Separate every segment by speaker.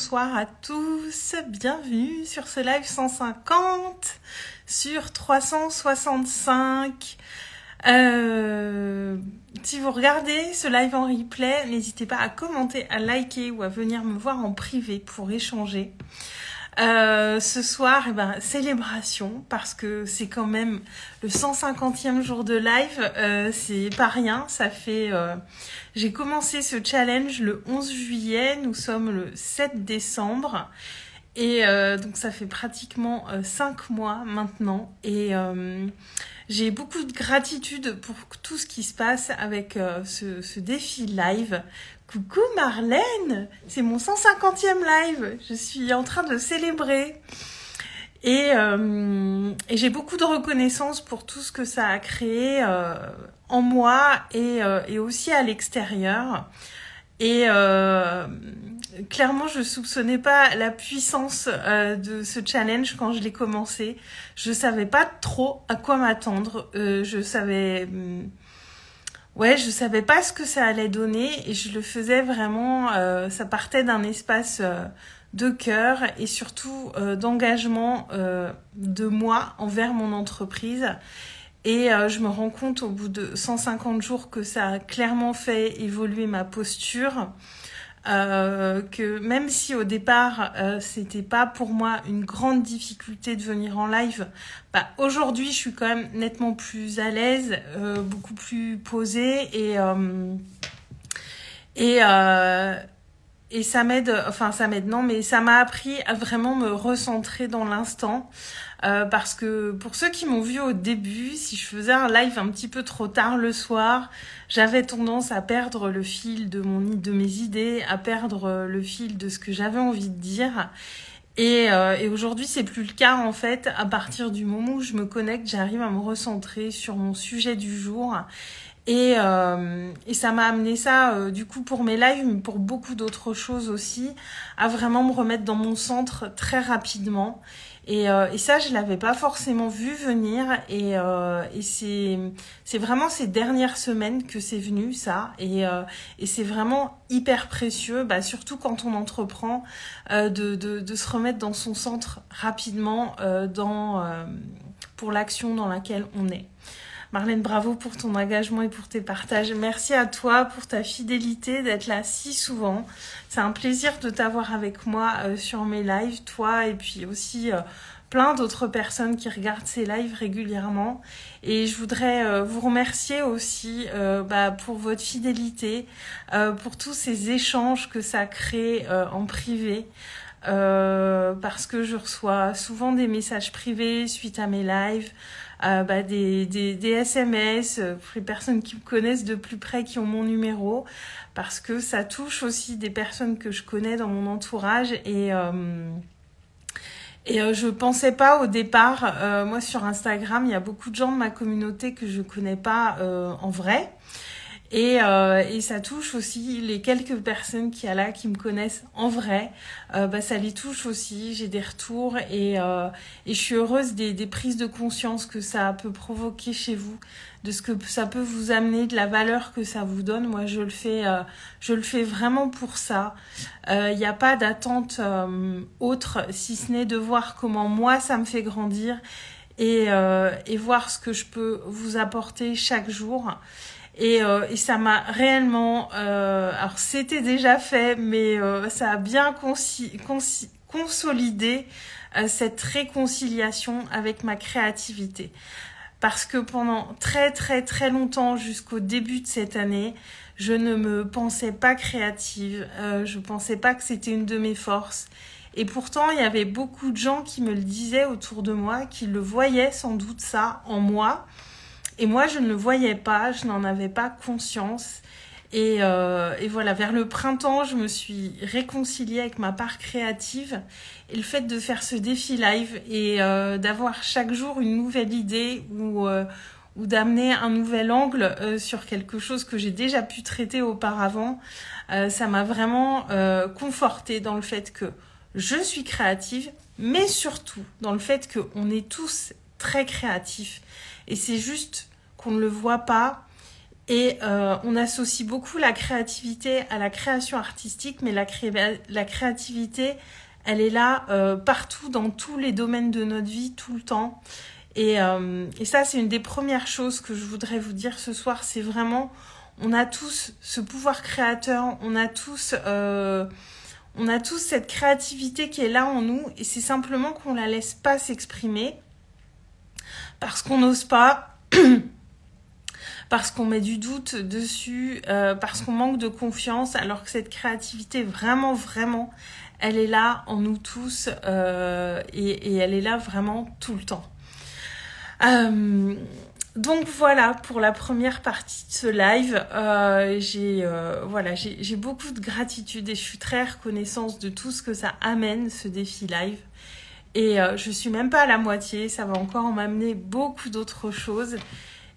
Speaker 1: Bonsoir à tous, bienvenue sur ce live 150 sur 365. Si vous regardez ce live en replay, n'hésitez pas à commenter, à liker ou à venir me voir en privé pour échanger. Ce soir, célébration, parce que c'est quand même le 150e jour de live, c'est pas rien, ça fait... j'ai commencé ce challenge le 11 juillet, nous sommes le 7 décembre, et donc ça fait pratiquement 5 mois maintenant, et j'ai beaucoup de gratitude pour tout ce qui se passe avec ce défi live. Coucou Marlène, c'est mon 150e live, je suis en train de célébrer et j'ai beaucoup de reconnaissance pour tout ce que ça a créé en moi et aussi à l'extérieur. Et clairement, je soupçonnais pas la puissance de ce challenge quand je l'ai commencé. Je savais pas trop à quoi m'attendre. Je savais pas ce que ça allait donner et je le faisais vraiment, ça partait d'un espace de cœur et surtout d'engagement de moi envers mon entreprise. Et je me rends compte au bout de 150 jours que ça a clairement fait évoluer ma posture. Que même si au départ c'était pas pour moi une grande difficulté de venir en live, aujourd'hui je suis quand même nettement plus à l'aise, beaucoup plus posée et ça m'aide, mais ça m'a appris à vraiment me recentrer dans l'instant. Parce que pour ceux qui m'ont vu au début, si je faisais un live un petit peu trop tard le soir, j'avais tendance à perdre le fil de mes idées, à perdre le fil de ce que j'avais envie de dire. Et aujourd'hui, c'est plus le cas en fait. À partir du moment où je me connecte, j'arrive à me recentrer sur mon sujet du jour. Et ça m'a amené ça, du coup, pour mes lives, mais pour beaucoup d'autres choses aussi, à vraiment me remettre dans mon centre très rapidement. Et ça, je l'avais pas forcément vu venir. Et c'est vraiment ces dernières semaines que c'est venu, ça. Et c'est vraiment hyper précieux, surtout quand on entreprend, de se remettre dans son centre rapidement pour l'action dans laquelle on est. Marlène, bravo pour ton engagement et pour tes partages. Merci à toi pour ta fidélité, d'être là si souvent. C'est un plaisir de t'avoir avec moi sur mes lives, toi et puis aussi plein d'autres personnes qui regardent ces lives régulièrement. Et je voudrais vous remercier aussi pour votre fidélité, pour tous ces échanges que ça crée en privé. Parce que je reçois souvent des messages privés suite à mes lives, des SMS pour les personnes qui me connaissent de plus près, qui ont mon numéro, parce que ça touche aussi des personnes que je connais dans mon entourage et je pensais pas au départ, moi sur Instagram, il y a beaucoup de gens de ma communauté que je connais pas en vrai. Et ça touche aussi les quelques personnes qui me connaissent en vrai. Ça les touche aussi. J'ai des retours et je suis heureuse des prises de conscience que ça peut provoquer chez vous, de ce que ça peut vous amener, de la valeur que ça vous donne. Moi, je le fais vraiment pour ça. Il n'y a pas d'attente autre, si ce n'est de voir comment moi ça me fait grandir et voir ce que je peux vous apporter chaque jour. Et ça m'a réellement... alors, c'était déjà fait, mais ça a bien consolidé cette réconciliation avec ma créativité. Parce que pendant très, très, très longtemps, jusqu'au début de cette année, je ne me pensais pas créative. Je pensais pas que c'était une de mes forces. Et pourtant, il y avait beaucoup de gens qui me le disaient autour de moi, qui le voyaient sans doute ça en moi. Et moi, je ne le voyais pas, je n'en avais pas conscience. Et voilà, vers le printemps, je me suis réconciliée avec ma part créative. Et le fait de faire ce défi live et d'avoir chaque jour une nouvelle idée ou d'amener un nouvel angle sur quelque chose que j'ai déjà pu traiter auparavant, ça m'a vraiment confortée dans le fait que je suis créative, mais surtout dans le fait qu'on est tous très créatifs. Et c'est juste qu'on ne le voit pas Et on associe beaucoup la créativité à la création artistique, mais la créativité, elle est là partout, dans tous les domaines de notre vie, tout le temps. Et ça, c'est une des premières choses que je voudrais vous dire ce soir, c'est vraiment, on a tous ce pouvoir créateur, on a tous cette créativité qui est là en nous, et c'est simplement qu'on la laisse pas s'exprimer, parce qu'on n'ose pas, parce qu'on met du doute dessus, parce qu'on manque de confiance, alors que cette créativité, vraiment, vraiment, elle est là en nous tous, et elle est là vraiment tout le temps. Donc voilà pour la première partie de ce live. J'ai beaucoup de gratitude et je suis très reconnaissante de tout ce que ça amène, ce défi live. Et je suis même pas à la moitié, ça va encore m'amener beaucoup d'autres choses.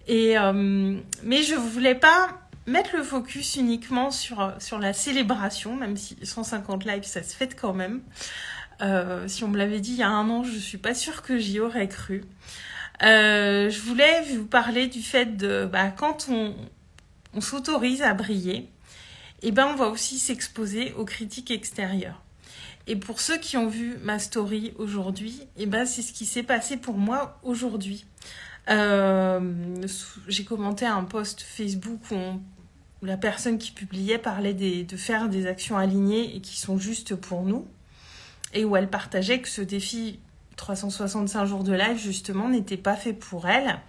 Speaker 1: Mais je voulais pas mettre le focus uniquement sur la célébration, même si 150 lives, ça se fête quand même. Si on me l'avait dit il y a 1 an, je suis pas sûre que j'y aurais cru. Je voulais vous parler du fait de quand on s'autorise à briller, et on va aussi s'exposer aux critiques extérieures. Et pour ceux qui ont vu ma story aujourd'hui, c'est ce qui s'est passé pour moi aujourd'hui. J'ai commenté un post Facebook où la personne qui publiait parlait de faire des actions alignées et qui sont justes pour nous, et où elle partageait que ce défi 365 jours de live, justement, n'était pas fait pour elle.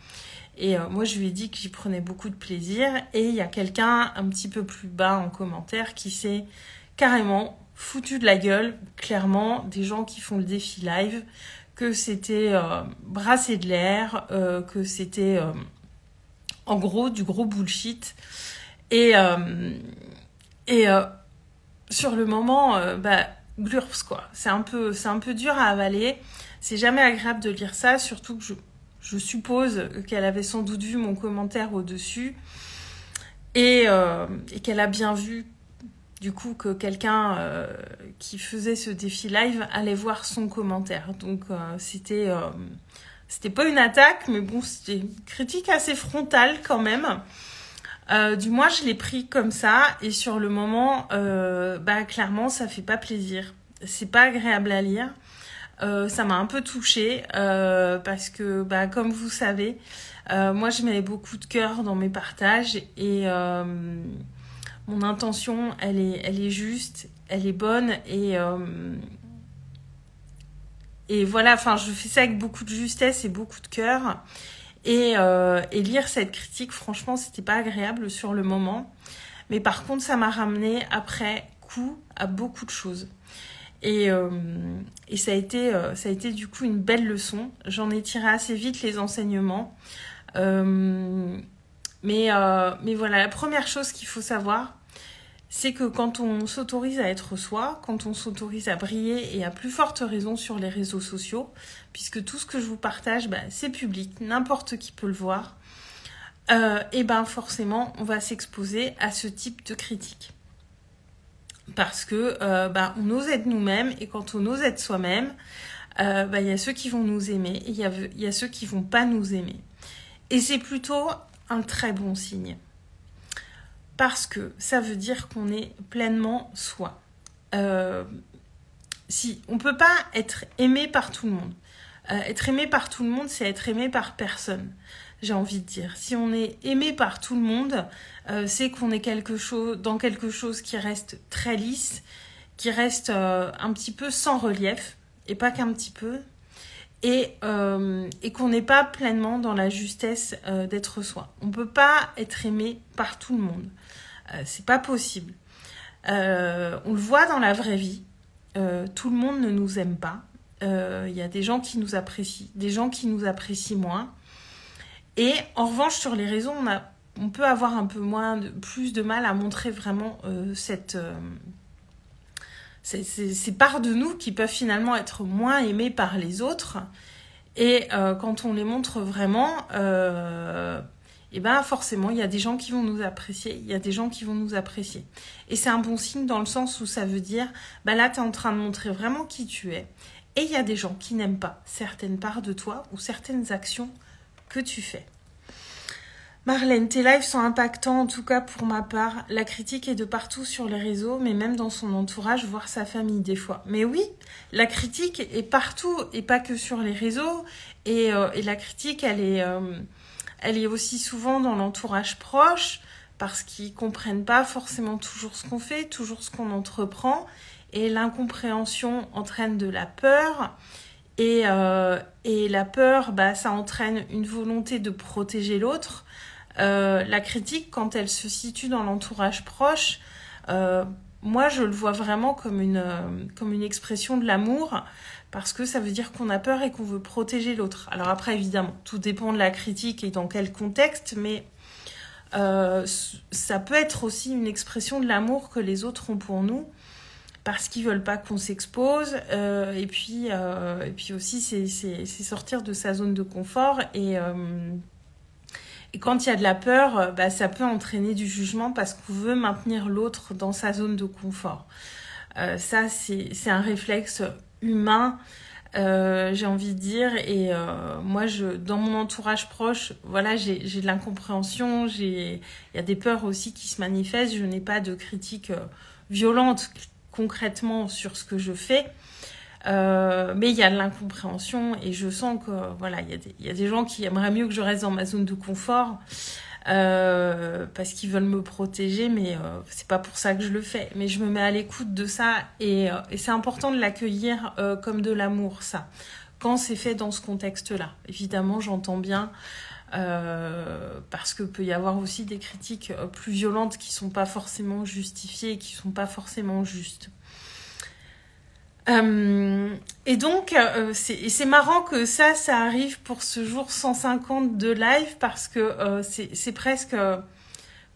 Speaker 1: Et moi, je lui ai dit que j'y prenais beaucoup de plaisir. Et il y a quelqu'un un petit peu plus bas en commentaire qui s'est carrément foutu de la gueule, clairement, des gens qui font le défi live, que c'était brasser de l'air, que c'était en gros du gros bullshit. Et sur le moment, glurps, quoi. C'est un peu dur à avaler. C'est jamais agréable de lire ça, surtout que je suppose qu'elle avait sans doute vu mon commentaire au-dessus et qu'elle a bien vu du coup que quelqu'un qui faisait ce défi live allait voir son commentaire. Donc c'était pas une attaque, mais bon, c'était une critique assez frontale quand même. Du moins, je l'ai pris comme ça, et sur le moment, clairement, ça fait pas plaisir. C'est pas agréable à lire. Ça m'a un peu touchée parce que, comme vous savez, moi, je mets beaucoup de cœur dans mes partages, et mon intention, elle est juste, elle est bonne, et voilà. Enfin, je fais ça avec beaucoup de justesse et beaucoup de cœur. Et lire cette critique, franchement, c'était pas agréable sur le moment. Mais par contre, ça m'a ramené après coup à beaucoup de choses. Et ça a été du coup une belle leçon. J'en ai tiré assez vite les enseignements. Mais voilà, la première chose qu'il faut savoir, c'est que quand on s'autorise à être soi, quand on s'autorise à briller, et à plus forte raison sur les réseaux sociaux, puisque tout ce que je vous partage, c'est public, n'importe qui peut le voir, et forcément, on va s'exposer à ce type de critique. Parce que on ose être nous-mêmes, et quand on ose être soi-même, y a ceux qui vont nous aimer, et il y a ceux qui vont pas nous aimer. Et c'est plutôt un très bon signe. Parce que ça veut dire qu'on est pleinement soi. Si on peut pas être aimé par tout le monde. Être aimé par tout le monde, c'est être aimé par personne, j'ai envie de dire. Si on est aimé par tout le monde, c'est qu'on est dans quelque chose qui reste très lisse, qui reste un petit peu sans relief, et pas qu'un petit peu, et qu'on n'est pas pleinement dans la justesse d'être soi. On peut pas être aimé par tout le monde. C'est pas possible. On le voit dans la vraie vie. Tout le monde ne nous aime pas. Y a des gens qui nous apprécient, des gens qui nous apprécient moins. Et en revanche, sur les réseaux, on peut avoir un peu plus de mal à montrer vraiment ces parts de nous qui peuvent finalement être moins aimées par les autres. Et quand on les montre vraiment, forcément, il y a des gens qui vont nous apprécier, il y a des gens qui vont nous apprécier. Et c'est un bon signe dans le sens où ça veut dire, là, tu es en train de montrer vraiment qui tu es. Et il y a des gens qui n'aiment pas certaines parts de toi ou certaines actions que tu fais. Marlène, tes lives sont impactants, en tout cas pour ma part. La critique est de partout sur les réseaux, mais même dans son entourage, voire sa famille des fois. Mais oui, la critique est partout et pas que sur les réseaux. Et la critique, elle est aussi souvent dans l'entourage proche, parce qu'ils comprennent pas forcément toujours ce qu'on fait, toujours ce qu'on entreprend. Et l'incompréhension entraîne de la peur. Et la peur, ça entraîne une volonté de protéger l'autre. La critique, quand elle se situe dans l'entourage proche, moi je le vois vraiment comme une expression de l'amour, parce que ça veut dire qu'on a peur et qu'on veut protéger l'autre. Alors après, évidemment, tout dépend de la critique et dans quel contexte, mais ça peut être aussi une expression de l'amour que les autres ont pour nous, parce qu'ils veulent pas qu'on s'expose, et puis aussi c'est sortir de sa zone de confort, et quand il y a de la peur, ça peut entraîner du jugement parce qu'on veut maintenir l'autre dans sa zone de confort. Ça, c'est un réflexe humain, j'ai envie de dire. Et moi, dans mon entourage proche, voilà, j'ai de l'incompréhension, il y a des peurs aussi qui se manifestent. Je n'ai pas de critique violente concrètement sur ce que je fais. Mais il y a de l'incompréhension et je sens que voilà, il y a des gens qui aimeraient mieux que je reste dans ma zone de confort parce qu'ils veulent me protéger, mais c'est pas pour ça que je le fais. Mais je me mets à l'écoute de ça et c'est important de l'accueillir comme de l'amour, ça, quand c'est fait dans ce contexte-là. Évidemment, j'entends bien parce que peut y avoir aussi des critiques plus violentes qui sont pas forcément justifiées et qui sont pas forcément justes. Et donc, c'est marrant que ça arrive pour ce jour 150 de live, parce que c'est presque,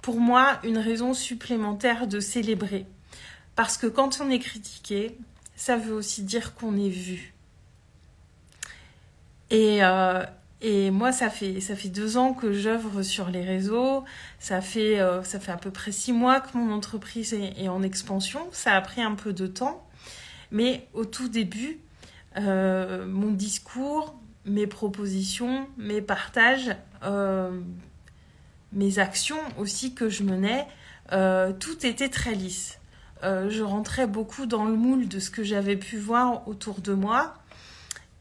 Speaker 1: pour moi, une raison supplémentaire de célébrer. Parce que quand on est critiqué, ça veut aussi dire qu'on est vu. Et moi, ça fait 2 ans que j'œuvre sur les réseaux. Ça fait à peu près 6 mois que mon entreprise est en expansion. Ça a pris un peu de temps. Mais au tout début, mon discours, mes propositions, mes partages, mes actions aussi que je menais, tout était très lisse. Je rentrais beaucoup dans le moule de ce que j'avais pu voir autour de moi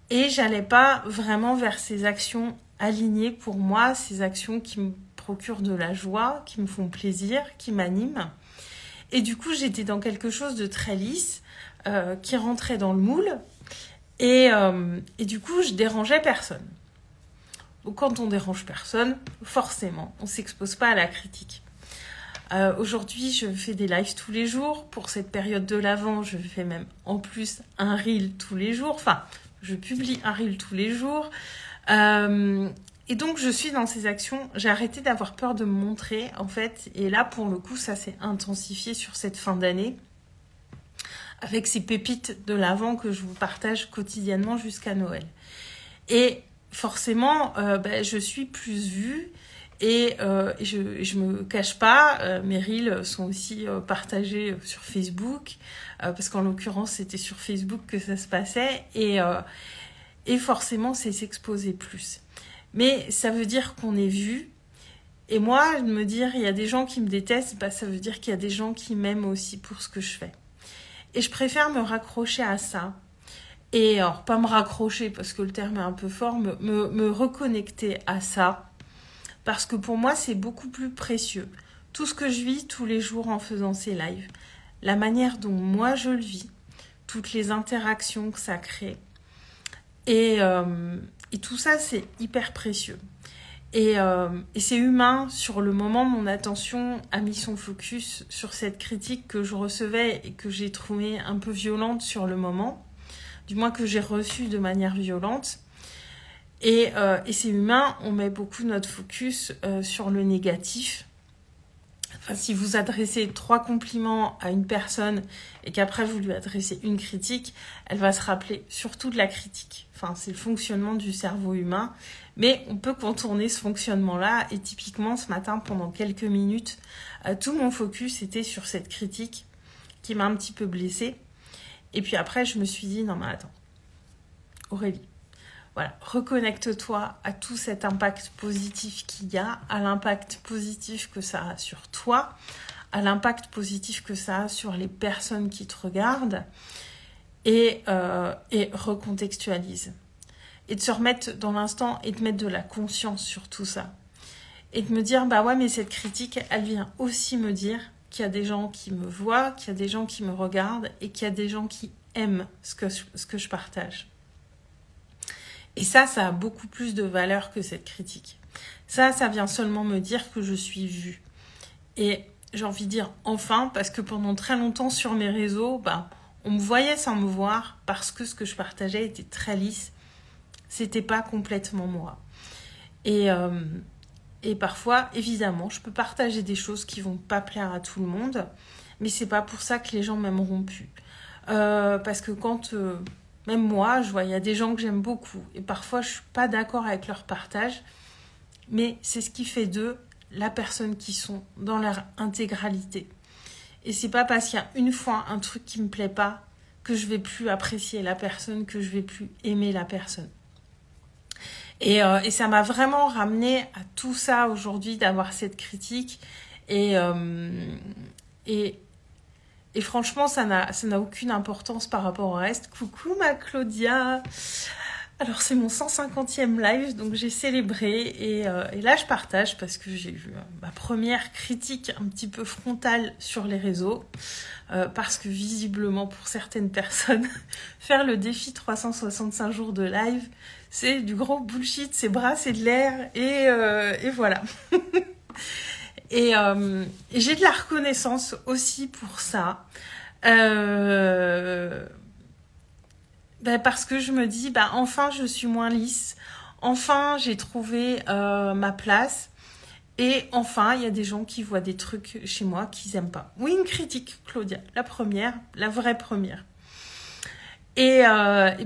Speaker 1: et j'allais pas vraiment vers ces actions alignées pour moi, ces actions qui me procurent de la joie, qui me font plaisir, qui m'animent. Et du coup, j'étais dans quelque chose de très lisse, qui rentrait dans le moule, et du coup je dérangeais personne. Donc quand on dérange personne, forcément on s'expose pas à la critique. Aujourd'hui je fais des lives tous les jours. Pour cette période de l'Avent, je fais même en plus un reel tous les jours, enfin je publie un reel tous les jours, et donc je suis dans ces actions. J'ai arrêté d'avoir peur de me montrer en fait, et là pour le coup ça s'est intensifié sur cette fin d'année, avec ces pépites de l'Avent que je vous partage quotidiennement jusqu'à Noël. Et forcément, je suis plus vue et je me cache pas. Mes reels sont aussi partagés sur Facebook, parce qu'en l'occurrence, c'était sur Facebook que ça se passait. Et forcément, c'est s'exposer plus. Mais ça veut dire qu'on est vu. Et moi, de me dire, il y a des gens qui me détestent, ça veut dire qu'il y a des gens qui m'aiment aussi pour ce que je fais. Et je préfère me raccrocher à ça. Et alors, pas me raccrocher parce que le terme est un peu fort, me reconnecter à ça. Parce que pour moi, c'est beaucoup plus précieux. Tout ce que je vis tous les jours en faisant ces lives, la manière dont moi je le vis, toutes les interactions que ça crée. Et tout ça, c'est hyper précieux. Et c'est humain. Sur le moment, mon attention a mis son focus sur cette critique que je recevais et que j'ai trouvée un peu violente sur le moment, du moins que j'ai reçue de manière violente. Et c'est humain, on met beaucoup notre focus sur le négatif. Enfin, si vous adressez 3 compliments à une personne et qu'après vous lui adressez une critique, elle va se rappeler surtout de la critique. Enfin, c'est le fonctionnement du cerveau humain. Mais on peut contourner ce fonctionnement-là. Et typiquement, ce matin, pendant quelques minutes, tout mon focus était sur cette critique qui m'a un petit peu blessée. Et puis après, je me suis dit, non mais attends, Aurélie, Voilà, reconnecte-toi à tout cet impact positif qu'il y a, à l'impact positif que ça a sur toi, à l'impact positif que ça a sur les personnes qui te regardent, et recontextualise. Et de se remettre dans l'instant et de mettre de la conscience sur tout ça. Et de me dire, bah ouais, mais cette critique, elle vient aussi me dire qu'il y a des gens qui me voient, qu'il y a des gens qui me regardent et qu'il y a des gens qui aiment ce que je partage. Et ça a beaucoup plus de valeur que cette critique. Ça vient seulement me dire que je suis vue. Et j'ai envie de dire enfin, parce que pendant très longtemps sur mes réseaux, on me voyait sans me voir parce que ce que je partageais était très lisse. C'était pas complètement moi. Et parfois, évidemment, je peux partager des choses qui vont pas plaire à tout le monde, mais c'est pas pour ça que les gens m'aimeront plus. Parce que quand... même moi, je vois, il y a des gens que j'aime beaucoup. Et parfois, je ne suis pas d'accord avec leur partage. Mais c'est ce qui fait d'eux la personne qui sont dans leur intégralité. Et c'est pas parce qu'il y a une fois un truc qui me plaît pas que je vais plus apprécier la personne, que je vais plus aimer la personne. Et ça m'a vraiment ramené à tout ça aujourd'hui, d'avoir cette critique. Et franchement, ça n'a aucune importance par rapport au reste. Coucou ma Claudia. Alors c'est mon 150e live, donc j'ai célébré. Et là je partage parce que j'ai eu ma première critique un petit peu frontale sur les réseaux. Parce que visiblement pour certaines personnes, faire le défi 365 jours de live, c'est du gros bullshit, c'est brasser de l'air. Et voilà. Et j'ai de la reconnaissance aussi pour ça. Parce que je me dis, enfin je suis moins lisse. Enfin j'ai trouvé ma place. Et enfin, il y a des gens qui voient des trucs chez moi qu'ils n'aiment pas. Oui, une critique, Claudia. La première, la vraie première. Et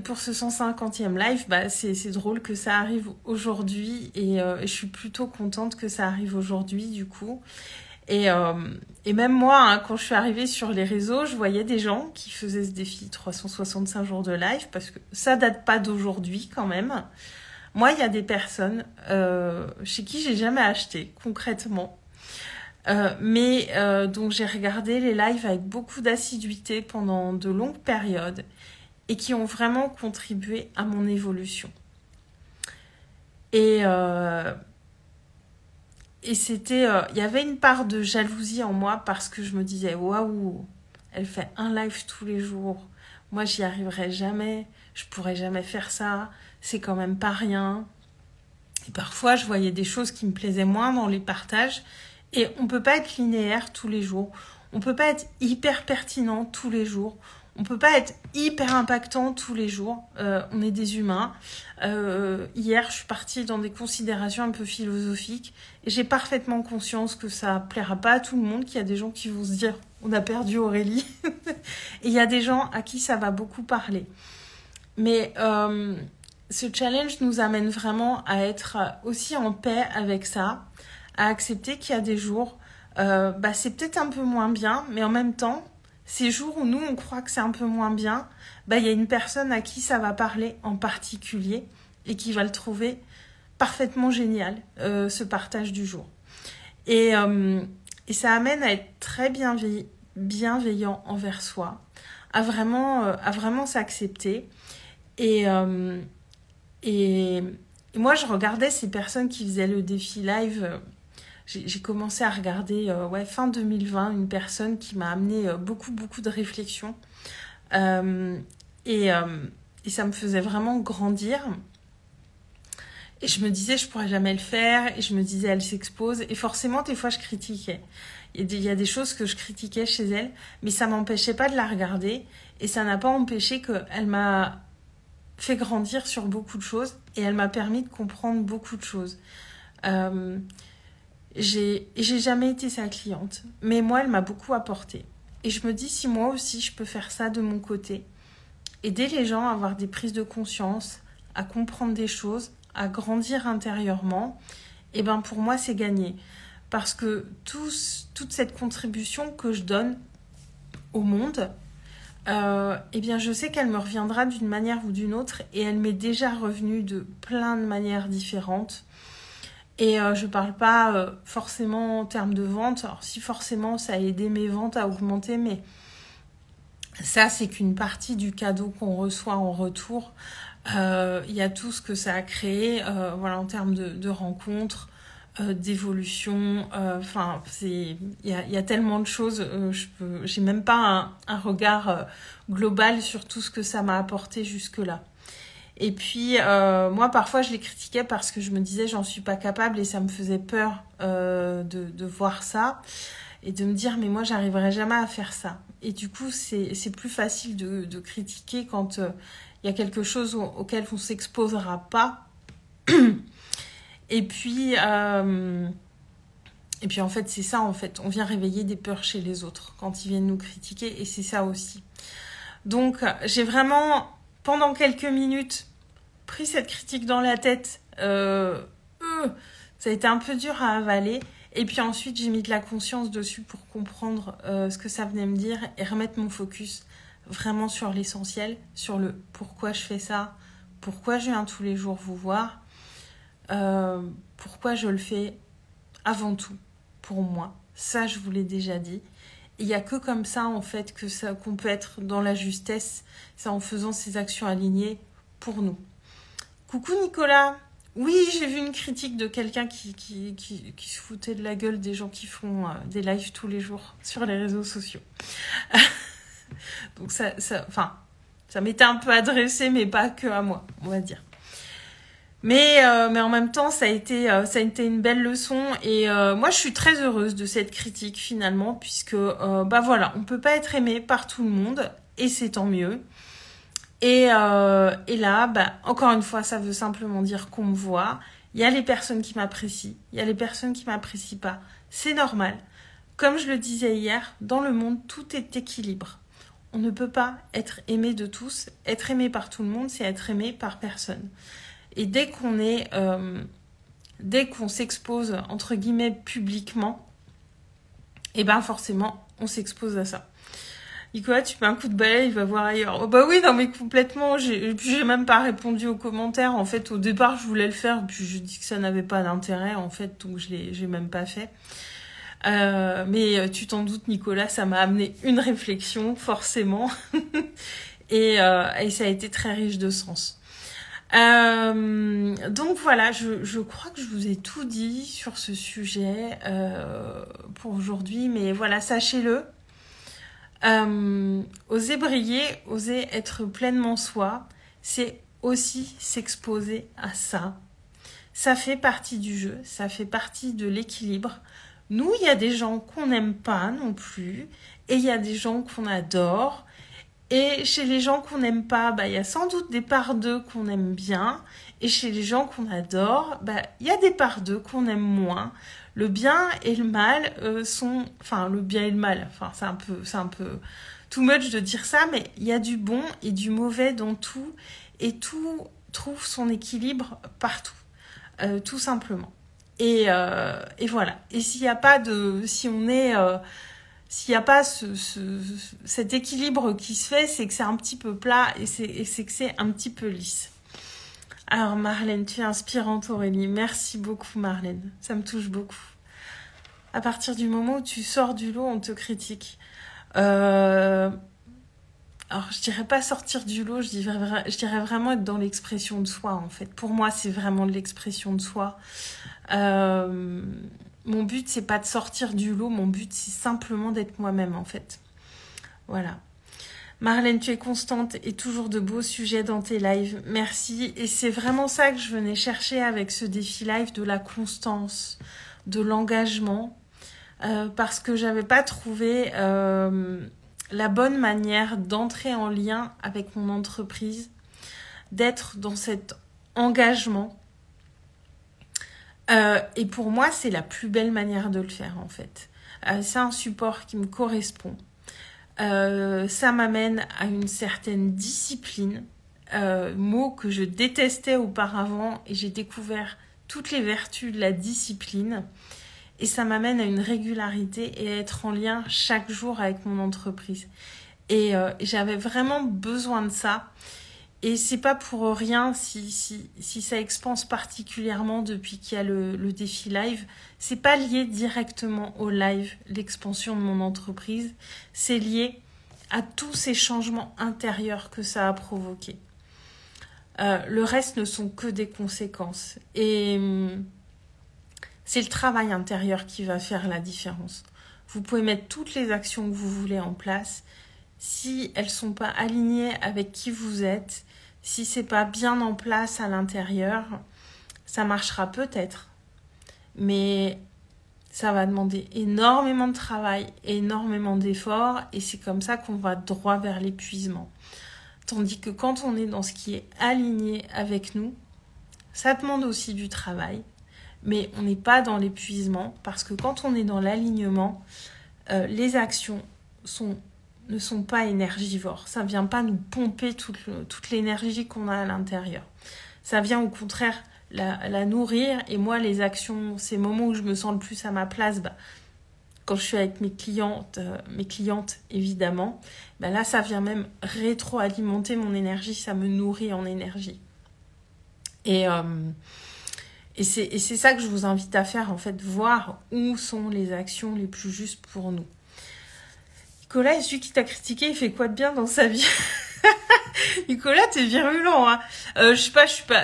Speaker 1: pour ce 150e live, c'est drôle que ça arrive aujourd'hui. Et je suis plutôt contente que ça arrive aujourd'hui, du coup. Et même moi, quand je suis arrivée sur les réseaux, je voyais des gens qui faisaient ce défi 365 jours de live, parce que ça date pas d'aujourd'hui quand même. Moi, il y a des personnes chez qui j'ai jamais acheté, concrètement. Mais dont j'ai regardé les lives avec beaucoup d'assiduité pendant de longues périodes et qui ont vraiment contribué à mon évolution. Et c'était... il y avait une part de jalousie en moi parce que je me disais, waouh, elle fait un live tous les jours. Moi, j'y arriverai jamais. Je pourrais jamais faire ça. C'est quand même pas rien. Et parfois, je voyais des choses qui me plaisaient moins dans les partages. Et on peut pas être linéaire tous les jours. On peut pas être hyper pertinent tous les jours. On peut pas être hyper impactant tous les jours. On est des humains. Hier, je suis partie dans des considérations un peu philosophiques. Et j'ai parfaitement conscience que ça plaira pas à tout le monde. Qu'il y a des gens qui vont se dire, on a perdu Aurélie. Et il y a des gens à qui ça va beaucoup parler. Mais... ce challenge nous amène vraiment à être aussi en paix avec ça, à accepter qu'il y a des jours, c'est peut-être un peu moins bien, mais en même temps, ces jours où nous, on croit que c'est un peu moins bien, il y a une personne à qui ça va parler en particulier et qui va le trouver parfaitement génial, ce partage du jour. Et ça amène à être très bienveillant envers soi, à vraiment s'accepter. Et moi, je regardais ces personnes qui faisaient le défi live. J'ai commencé à regarder fin 2020 une personne qui m'a amené beaucoup de réflexions. Et ça me faisait vraiment grandir. Et je me disais, je pourrais jamais le faire. Et je me disais, elle s'expose. Et forcément, des fois, je critiquais. Il y a des choses que je critiquais chez elle, mais ça m'empêchait pas de la regarder. Et ça n'a pas empêché qu'elle m'a fait grandir sur beaucoup de choses et elle m'a permis de comprendre beaucoup de choses. J'ai jamais été sa cliente, mais moi, elle m'a beaucoup apporté. Et je me dis, si moi aussi, je peux faire ça de mon côté, aider les gens à avoir des prises de conscience, à comprendre des choses, à grandir intérieurement, et pour moi, c'est gagné. Parce que toute cette contribution que je donne au monde, eh bien je sais qu'elle me reviendra d'une manière ou d'une autre et elle m'est déjà revenue de plein de manières différentes. Et je parle pas forcément en termes de vente. Alors si forcément ça a aidé mes ventes à augmenter, mais ça c'est qu'une partie du cadeau qu'on reçoit en retour. Il y a tout ce que ça a créé, voilà, en termes de rencontres, d'évolution. Enfin, il y a tellement de choses. J'ai même pas un regard global sur tout ce que ça m'a apporté jusque-là. Et puis, moi, parfois, je les critiquais parce que je me disais, j'en suis pas capable et ça me faisait peur de voir ça et de me dire, mais moi, j'arriverai jamais à faire ça. Et du coup, c'est plus facile de critiquer quand il y a quelque chose auquel on s'exposera pas. Et puis, en fait, c'est ça, en fait. On vient réveiller des peurs chez les autres quand ils viennent nous critiquer et c'est ça aussi. Donc, j'ai vraiment, pendant quelques minutes, pris cette critique dans la tête. Ça a été un peu dur à avaler. Et puis ensuite, j'ai mis de la conscience dessus pour comprendre ce que ça venait me dire et remettre mon focus vraiment sur l'essentiel, sur le pourquoi je fais ça, pourquoi je viens tous les jours vous voir, pourquoi je le fais avant tout pour moi. Ça, je vous l'ai déjà dit. Il n'y a que comme ça, en fait, qu'on peut être dans la justesse, c'est en faisant ces actions alignées pour nous. Coucou Nicolas. Oui, j'ai vu une critique de quelqu'un qui se foutait de la gueule des gens qui font des lives tous les jours sur les réseaux sociaux. Donc ça m'était un peu adressé, mais pas que à moi, on va dire. Mais en même temps, ça a été une belle leçon et moi, je suis très heureuse de cette critique finalement, puisque voilà, on peut pas être aimé par tout le monde et c'est tant mieux. Et là, encore une fois, ça veut simplement dire qu'on me voit. Il y a les personnes qui m'apprécient, il y a les personnes qui m'apprécient pas. C'est normal. Comme je le disais hier, dans le monde, tout est équilibre. On ne peut pas être aimé de tous. Être aimé par tout le monde, c'est être aimé par personne. Et dès qu'on s'expose, entre guillemets, publiquement, et forcément, on s'expose à ça. Nicolas, tu mets un coup de balai, il va voir ailleurs. Oh, oui, non, mais complètement. J'ai même pas répondu aux commentaires. En fait, au départ, je voulais le faire, puis je dis que ça n'avait pas d'intérêt, en fait, donc j'ai même pas fait. Mais tu t'en doutes, Nicolas, ça m'a amené une réflexion, forcément. et ça a été très riche de sens. Donc voilà, je crois que je vous ai tout dit sur ce sujet pour aujourd'hui. Mais voilà, sachez-le. Oser briller, oser être pleinement soi, c'est aussi s'exposer à ça. Ça fait partie du jeu, ça fait partie de l'équilibre. Nous, il y a des gens qu'on n'aime pas non plus, et il y a des gens qu'on adore. Et chez les gens qu'on n'aime pas, il y a sans doute des parts d'eux qu'on aime bien. Et chez les gens qu'on adore, il y a des parts d'eux qu'on aime moins. Le bien et le mal le bien et le mal, c'est un peu too much de dire ça, mais il y a du bon et du mauvais dans tout, et tout trouve son équilibre partout, tout simplement. Et voilà. Et s'il n'y a pas cet équilibre qui se fait, c'est que c'est un petit peu plat et c'est que c'est un petit peu lisse. Alors Marlène, tu es inspirante Aurélie. Merci beaucoup Marlène, ça me touche beaucoup. À partir du moment où tu sors du lot, on te critique. Alors je dirais pas sortir du lot, je dirais vraiment être dans l'expression de soi en fait. Pour moi, c'est vraiment de l'expression de soi. Mon but, c'est pas de sortir du lot, mon but, c'est simplement d'être moi-même en fait. Voilà. Marlène, tu es constante et toujours de beaux sujets dans tes lives. Merci. Et c'est vraiment ça que je venais chercher avec ce défi live, de la constance, de l'engagement, parce que j'avais pas trouvé la bonne manière d'entrer en lien avec mon entreprise, d'être dans cet engagement. Et pour moi, c'est la plus belle manière de le faire en fait. C'est un support qui me correspond. Ça m'amène à une certaine discipline, mot que je détestais auparavant, et j'ai découvert toutes les vertus de la discipline, et ça m'amène à une régularité et à être en lien chaque jour avec mon entreprise. Et j'avais vraiment besoin de ça. Et c'est pas pour rien si ça expanse particulièrement depuis qu'il y a le défi live. C'est pas lié directement au live, l'expansion de mon entreprise. C'est lié à tous ces changements intérieurs que ça a provoqué. Le reste ne sont que des conséquences. Et c'est le travail intérieur qui va faire la différence. Vous pouvez mettre toutes les actions que vous voulez en place. Si elles ne sont pas alignées avec qui vous êtes, si ce n'est pas bien en place à l'intérieur, ça marchera peut-être. Mais ça va demander énormément de travail, énormément d'efforts, et c'est comme ça qu'on va droit vers l'épuisement. Tandis que quand on est dans ce qui est aligné avec nous, ça demande aussi du travail, mais on n'est pas dans l'épuisement, parce que quand on est dans l'alignement, les actions ne sont pas énergivores. Ça ne vient pas nous pomper toute l'énergie qu'on a à l'intérieur. Ça vient au contraire la nourrir. Et moi, les actions, ces moments où je me sens le plus à ma place, quand je suis avec mes clientes évidemment, là, ça vient même rétroalimenter mon énergie. Ça me nourrit en énergie. Et c'est ça que je vous invite à faire, en fait, voir où sont les actions les plus justes pour nous. Nicolas, celui qui t'a critiqué, il fait quoi de bien dans sa vie? Nicolas, t'es virulent, hein.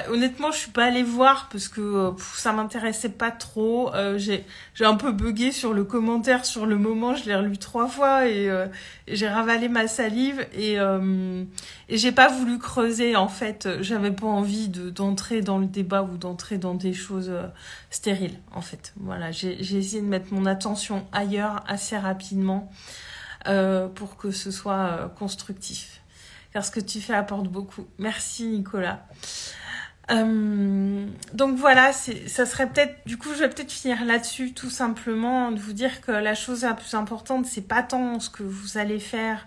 Speaker 1: Honnêtement, je suis pas allée voir parce que ça m'intéressait pas trop. J'ai un peu bugué sur le commentaire sur le moment. Je l'ai relu 3 fois et j'ai ravalé ma salive et j'ai pas voulu creuser. En fait, j'avais pas envie d'entrer dans le débat ou d'entrer dans des choses stériles. En fait, voilà, j'ai essayé de mettre mon attention ailleurs assez rapidement. Pour que ce soit constructif. Car ce que tu fais apporte beaucoup. Merci Nicolas. Donc voilà, ça serait peut-être, du coup je vais peut-être finir là-dessus tout simplement, de vous dire que la chose la plus importante, c'est pas tant ce que vous allez faire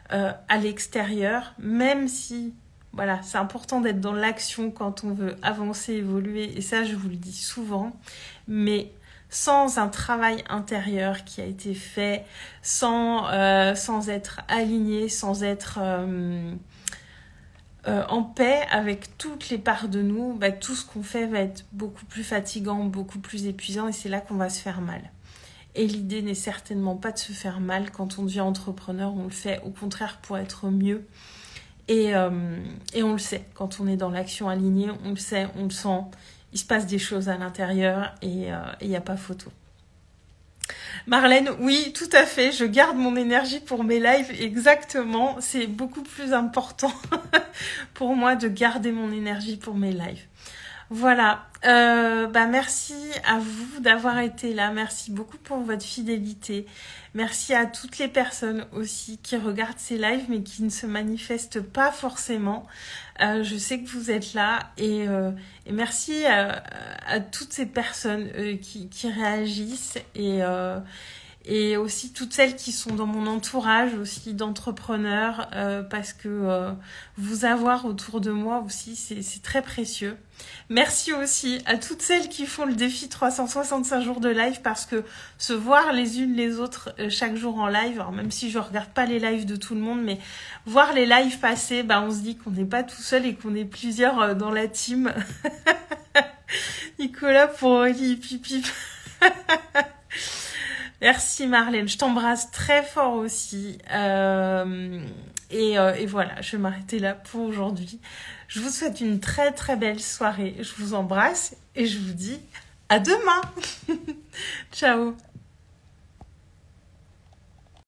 Speaker 1: à l'extérieur, même si, voilà, c'est important d'être dans l'action quand on veut avancer, évoluer, et ça je vous le dis souvent, mais sans un travail intérieur qui a été fait, sans être aligné, sans être en paix avec toutes les parts de nous, tout ce qu'on fait va être beaucoup plus fatigant, beaucoup plus épuisant, et c'est là qu'on va se faire mal. Et l'idée n'est certainement pas de se faire mal quand on devient entrepreneur, on le fait au contraire pour être mieux. Et on le sait, quand on est dans l'action alignée, on le sait, on le sent. Il se passe des choses à l'intérieur et il n'y a pas photo. Marlène, oui, tout à fait. Je garde mon énergie pour mes lives. Exactement. C'est beaucoup plus important pour moi de garder mon énergie pour mes lives. Voilà. Merci à vous d'avoir été là. Merci beaucoup pour votre fidélité. Merci à toutes les personnes aussi qui regardent ces lives mais qui ne se manifestent pas forcément. Je sais que vous êtes là et merci à toutes ces personnes qui réagissent et aussi toutes celles qui sont dans mon entourage aussi d'entrepreneurs parce que vous avoir autour de moi aussi c'est très précieux. Merci aussi à toutes celles qui font le défi 365 jours de live parce que se voir les unes les autres chaque jour en live, alors même si je regarde pas les lives de tout le monde, mais voir les lives passer, on se dit qu'on n'est pas tout seul et qu'on est plusieurs dans la team. Nicolas pour Aurélie Pipi. Merci Marlène, je t'embrasse très fort aussi. Et voilà, je vais m'arrêter là pour aujourd'hui. Je vous souhaite une très très belle soirée. Je vous embrasse et je vous dis à demain. Ciao.